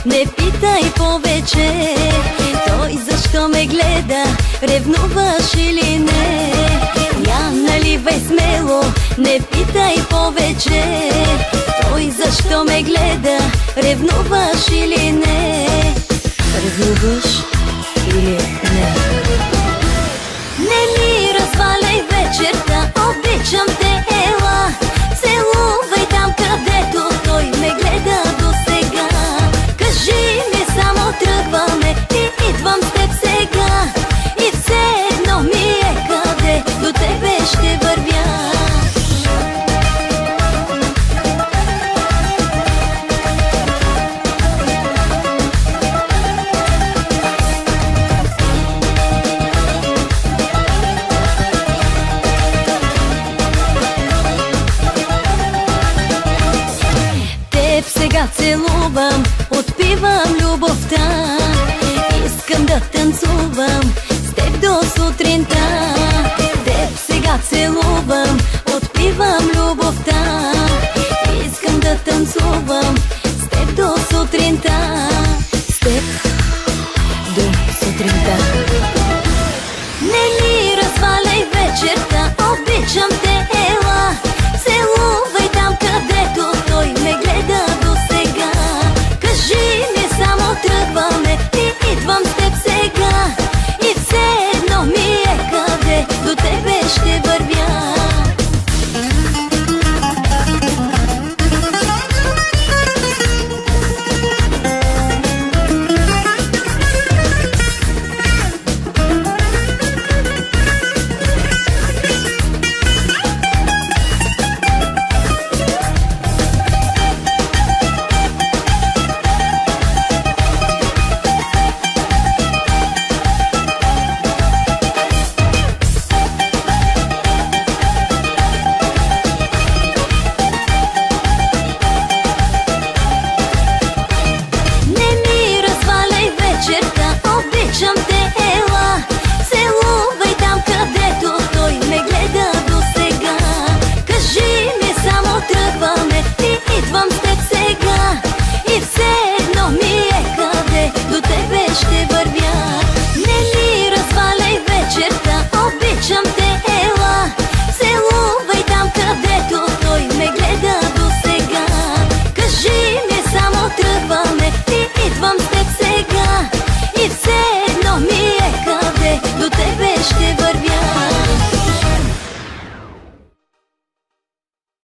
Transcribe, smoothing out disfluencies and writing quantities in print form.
не питай повече. Той защо ме гледа, ревнуваш или не? Я наливай смело, не питай повече. Той защо ме гледа, ревнуваш или не? Ревнуваш или не? Не ми разваляй вечерта, обичам те, ела. Целувай там, където той ме гледа до сега. Кажи ми, само тръгваме и идвам с теб сега. И все едно ми е къде до тебе ще вървя. Сега целувам, отпивам любовта. Искам да танцувам с теб до сутринта. Теб сега целувам, отпивам любовта. Искам да танцувам с теб до сутринта.